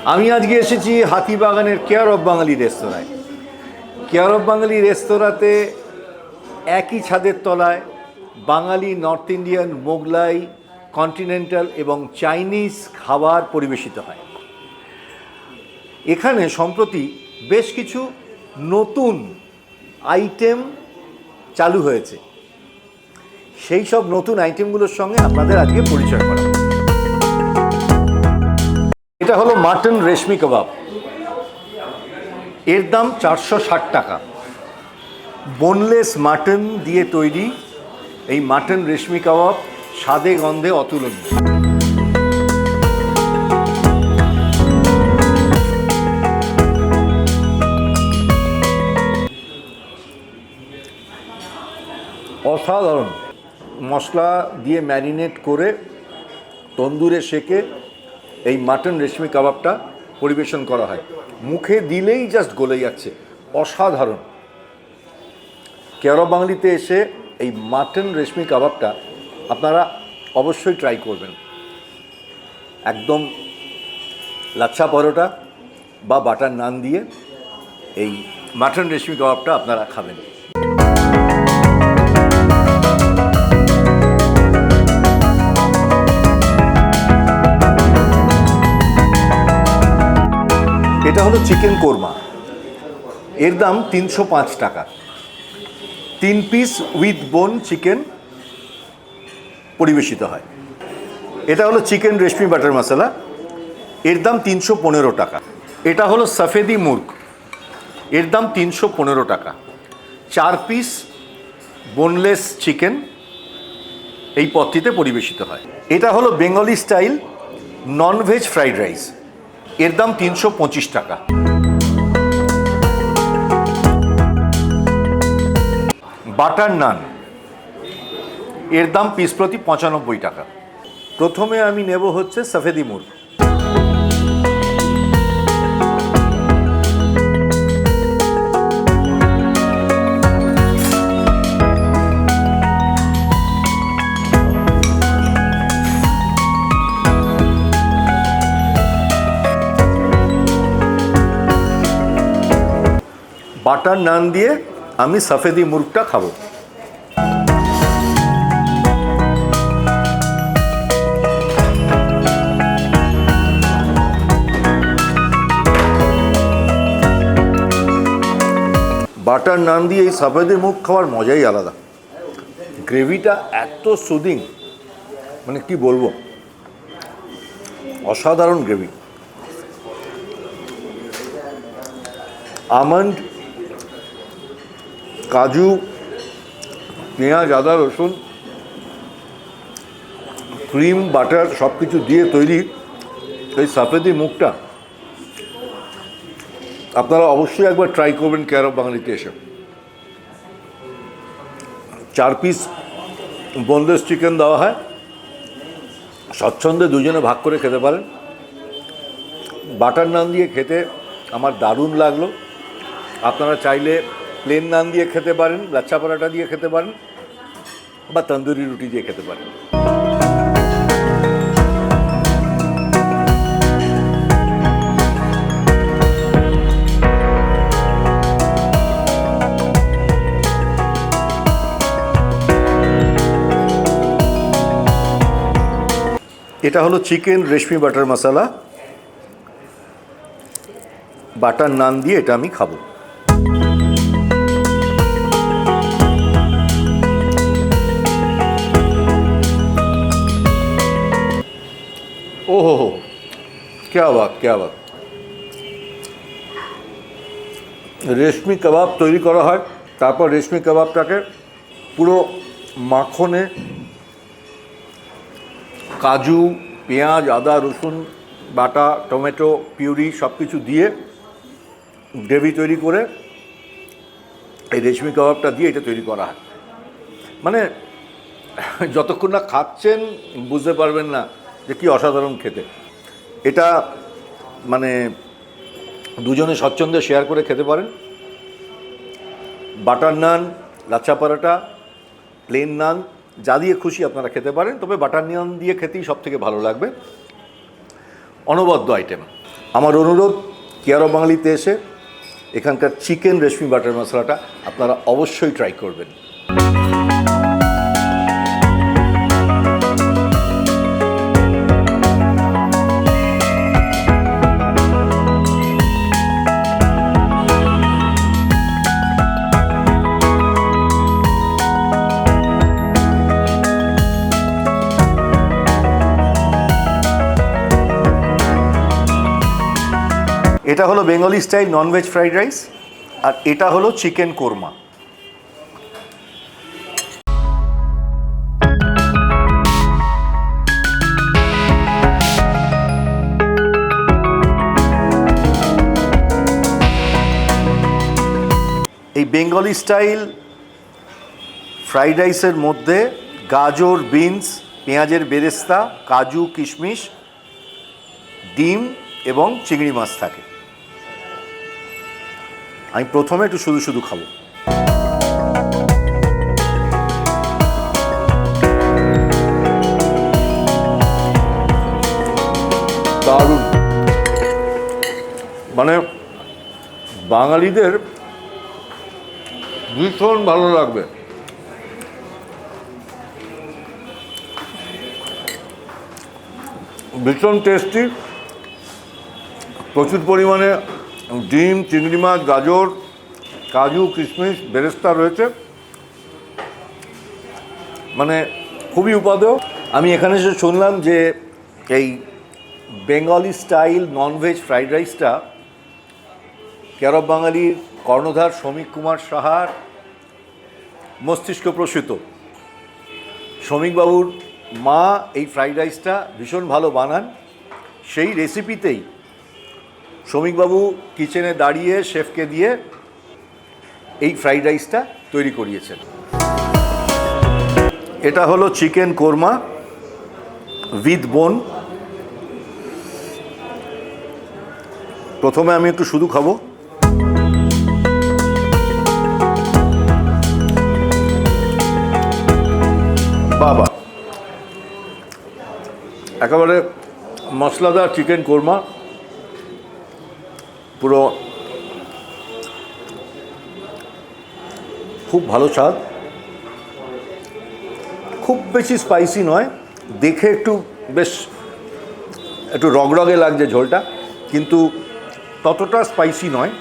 আমি আজকে এসেছি হাতিবাগানের কেয়ার অফ বাঙালি রেস্তোরাঁয়। কেয়ার অফ বাঙালি রেস্তোরাঁতে একই ছাদের তলায় বাঙালি, নর্থ ইন্ডিয়ান, মোগলাই, কন্টিনেন্টাল এবং চাইনিজ খাবার পরিবেশিত হয়। এখানে সম্প্রতি বেশ কিছু নতুন আইটেম চালু হয়েছে। সেই সব নতুন আইটেমগুলোর সঙ্গে আপনাদের আজকে পরিচয় করা। এটা হলো মাটন রেশমি কাবাব। এর দাম 460 টাকা। বোনলেস মাটন দিয়ে তৈরি এই মাটন রেশমি কাবাব স্বাদে গন্ধে অতুলনীয়। অসাধারণ মশলা দিয়ে ম্যারিনেট করে তন্দুরে সেকে এই মাটন রেশমি কাবাবটা পরিবেশন করা হয়। মুখে দিলেই জাস্ট গলে যাচ্ছে, অসাধারণ। কেয়ার অফ বাঙালিতে এসে এই মাটন রেশমি কাবাবটা আপনারা অবশ্যই ট্রাই করবেন। একদম লাচ্ছা পরোটা বা বাটার নান দিয়ে এই মাটন রেশমি কাবাবটা আপনারা খাবেন। এটা হলো চিকেন কোরমা। এর দাম 305 টাকা। 3 পিস উইথ বোন চিকেন পরিবেশিত হয়। এটা হলো চিকেন রেশমি বাটার মশলা। এর দাম 315 টাকা। এটা হলো সফেদি মুর্গ। এর দাম 315 টাকা। 4 পিস বোনলেস চিকেন এই পদটিতে পরিবেশিত হয়। এটা হলো Bengali style nonveg fried rice. এর দাম 325 টাকা। বাটার নান, এর দাম পিস প্রতি 95 টাকা। প্রথমে আমি নেব হচ্ছে সফেদি মুর্গ। বাটার নান দিয়ে আমি সফেদি মুর্গটা খাবো। বাটার নান দিয়ে এই সফেদি মুর্গ খাওয়ার মজাই আলাদা। গ্রেভিটা এত সুদিং, মানে কি বলবো, অসাধারণ গ্রেভি। আমন্ড, কাজু, পেঁয়াজ, আদা, রসুন, ক্রিম, বাটার সব কিছু দিয়ে তৈরি এই সফেদি মুগটা আপনারা অবশ্যই একবার ট্রাই করবেন কেয়ার অফ বাঙালিতে এসে। 4 পিস বোনলেস চিকেন দেওয়া হয়। স্বচ্ছন্দে দুজনে ভাগ করে খেতে পারেন। বাটার নান দিয়ে খেতে আমার দারুণ লাগলো। আপনারা চাইলে প্লেন নান দিয়ে খেতে পারেন, লাচ্ছা পরাঠা দিয়ে খেতে পারেন, বা তন্দুরি রুটি দিয়ে খেতে পারেন। এটা হলো চিকেন রেশমি বাটার মশলা। বাটার নান দিয়ে এটা আমি খাবো। ओहो, क्या बात, क्या बात। রেশমি কাবাব তৈরি করা হয়, তারপর রেশমি কাবাবটাকে পুরো মাখনে কাজু, পেঁয়াজ, আদা, রসুন বাটা, টমেটো পিউরি সব কিছু দিয়ে গ্রেভি তৈরি করে এই রেশমি কাবাবটা দিয়ে এটা তৈরি করা হয়। মানে যতক্ষণ না খাচ্ছেন বুঝতে পারবেন না যে কি অসাধারণ খেতে। এটা মানে দুজনে স্বচ্ছন্দে শেয়ার করে খেতে পারেন। বাটার নান, লাচ্ছা পরাঠা, প্লেন নান যা দিয়ে খুশি আপনারা খেতে পারেন, তবে বাটার নান দিয়ে খেতেই সব থেকে ভালো লাগবে। অনবদ্য আইটেম। আমার অনুরোধ, কেয়ার অফ বাঙালিতে এসে এখানকার চিকেন রেশমি বাটার মশলাটা আপনারা অবশ্যই ট্রাই করবেন। এটা হলো Bengali style nonveg fried rice, আর এটা হলো চিকেন কোরমা। এই বেঙ্গলি স্টাইল ফ্রাইড রাইসের মধ্যে গাজর, বিনস, পেঁয়াজের বেরেস্তা, কাজু, কিশমিশ, ডিম এবং চিংড়ি মাছ থাকে। আমি প্রথমে একটু শুধু শুধু খাবো। দারুণ, মানে বাঙালিদের ভীষণ ভালো লাগবে। ভীষণ টেস্টি, প্রচুর পরিমাণে ডিম, চিংড়ি মাছ, গাজর, কাজু, কিশমিশ, বেরেস্তা রয়েছে, মানে খুবই উপাদেয়। আমি এখানে এসে শুনলাম যে এই বেঙ্গলি স্টাইল ননভেজ ফ্রাইড রাইসটা কেয়ার অফ বাঙালির কর্ণধার শ্রমিক কুমার সাহার মস্তিষ্ক প্রসূত। শ্রমিকবাবুর মা এই ফ্রাইড রাইসটা ভীষণ ভালো বানান, সেই রেসিপিতেই শ্রমিকবাবু কিচেনে দাঁড়িয়ে শেফকে দিয়ে এই ফ্রাইড রাইসটা তৈরি করিয়েছেন। এটা হলো চিকেন কোরমা উইথ বোন। প্রথমে আমি একটু শুধু খাবো। বাবা, একেবারে মশলাদার চিকেন কোরমা, পুরো খুব ভালো স্বাদ, খুব বেশি স্পাইসি নয়, দেখে একটু বেশ একটু রগরগে লাগছে ঝোলটা, কিন্তু ততটা স্পাইসি নয়।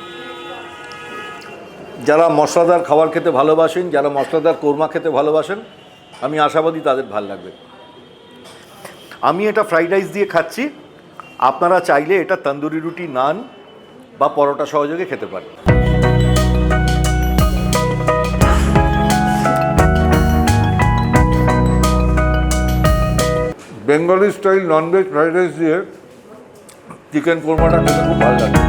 যারা মশলাদার খাবার খেতে ভালোবাসেন, যারা মশলাদার কোরমা খেতে ভালোবাসেন, আমি আশাবাদী তাদের ভালো লাগবে। আমি এটা ফ্রাইড রাইস দিয়ে খাচ্ছি, আপনারা চাইলে এটা তন্দুরি রুটি, নান বা পরোটা সহযোগে খেতে পারেন। Bengali style nonveg fried rice দিয়ে চিকেন কোরমাটা খেতে খুব ভালো লাগে।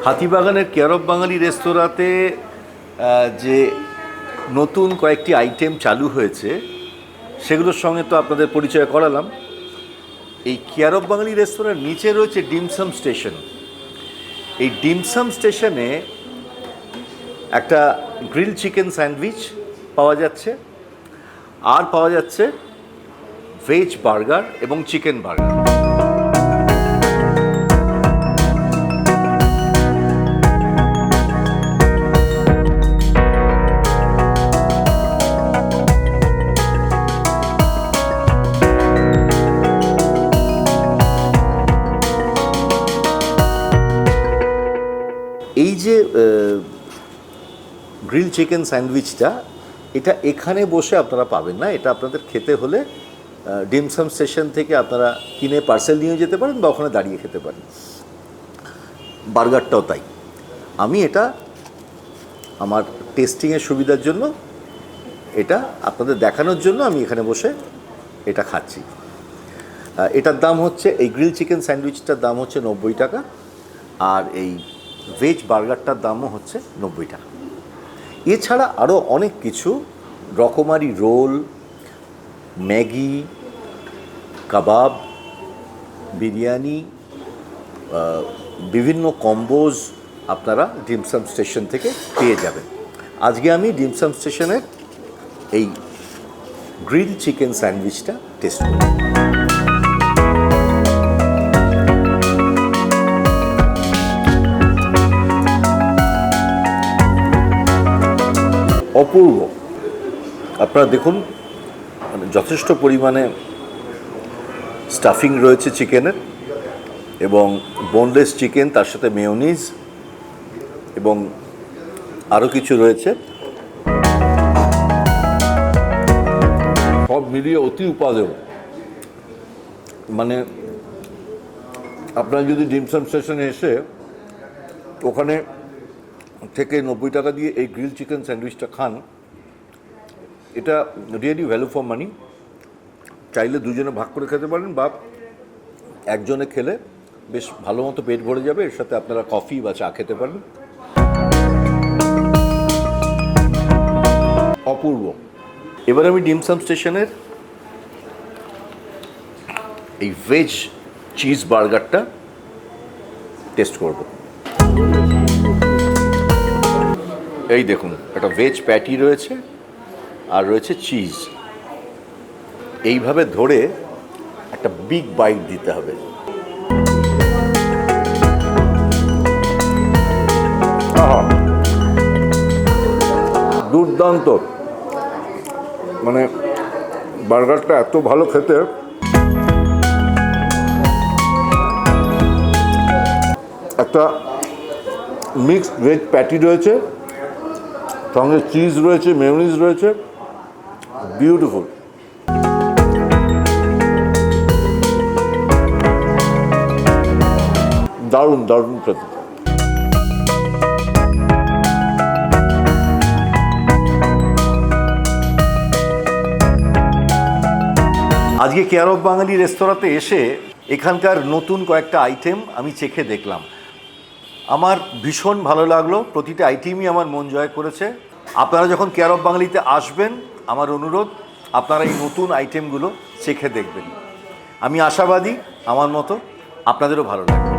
হাতিবাগানের কেয়ার অফ বাঙালি রেস্তোরাঁতে যে নতুন কয়েকটি আইটেম চালু হয়েছে সেগুলোর সঙ্গে তো আপনাদের পরিচয় করালাম। এই কেয়ার অফ বাঙালি রেস্তোরাঁর নিচে রয়েছে ডিমসাম স্টেশন। এই ডিমসাম স্টেশনে একটা গ্রিল চিকেন স্যান্ডউইচ পাওয়া যাচ্ছে, আর পাওয়া যাচ্ছে ভেজ বার্গার এবং চিকেন বার্গার। যে গ্রিল চিকেন স্যান্ডউইচটা, এটা এখানে বসে আপনারা পাবেন না। এটা আপনাদের খেতে হলে ডিমসাম স্টেশন থেকে আপনারা কিনে পার্সেল নিয়ে যেতে পারেন বা ওখানে দাঁড়িয়ে খেতে পারেন। বার্গারটাও তাই। আমি এটা আমার টেস্টিংয়ের সুবিধার জন্য, এটা আপনাদের দেখানোর জন্য আমি এখানে বসে এটা খাচ্ছি। এটার দাম হচ্ছে, এই গ্রিল চিকেন স্যান্ডউইচটার দাম হচ্ছে 90 টাকা, আর এই ভেজ বার্গারটার দামও হচ্ছে 90 টাকা। এছাড়া আরও অনেক কিছু রকমারি রোল, ম্যাগি, কাবাব, বিরিয়ানি, বিভিন্ন কম্বোজ আপনারা ডিমসাম স্টেশন থেকে পেয়ে যাবেন। আজকে আমি ডিমসাম স্টেশনের এই গ্রিল চিকেন স্যান্ডউইচটা টেস্ট করি। অপূর্ব। আপনারা দেখুন, মানে যথেষ্ট পরিমাণে স্টাফিং রয়েছে চিকেনের, এবং বোনলেস চিকেন, তার সাথে মেয়োনিজ এবং আরও কিছু রয়েছে। সব মিলিয়ে অতি উপাদেয়। মানে আপনারা যদি ডিমসাম স্টেশনে এসে ওখানে থেকে 90 টাকা দিয়ে এই গ্রিল চিকেন স্যান্ডউইচটা খান, এটা রিয়েলি ভ্যালু ফর মানি। চাইলে দুজনে ভাগ করে খেতে পারেন, বা একজনে খেলে বেশ ভালো মতো পেট ভরে যাবে। এর সাথে আপনারা কফি বা চা খেতে পারেন। অপূর্ব। এবার আমি ডিমসাম স্টেশনের এই ভেজ চিজ বার্গারটা টেস্ট করব। এই দেখুন, একটা ভেজ প্যাটি রয়েছে আর রয়েছে চিজ। এইভাবে ধরে একটা বিগ বাইট দিতে হবে। দুর্দান্ত। মানে বার্গারটা এত ভালো খেতে। একটা মিক্সড ভেজ প্যাটি রয়েছে, সঙ্গে চিজ রয়েছে, মেয়োনিজ রয়েছে। বিউটিফুল। দারুণ দারুণ খেতে। আজকে কেয়ার অফ বাঙালি রেস্তোরাঁতে এসে এখানকার নতুন কয়েকটা আইটেম আমি চেখে দেখলাম। আমার ভীষণ ভালো লাগলো। প্রতিটা আইটেমই আমার মন জয় করেছে। আপনারা যখন কেয়ার অফ বাঙালিতে আসবেন, আমার অনুরোধ আপনারা এই নতুন আইটেমগুলো চেখে দেখবেন। আমি আশাবাদী আমার মতো আপনাদেরও ভালো লাগবে।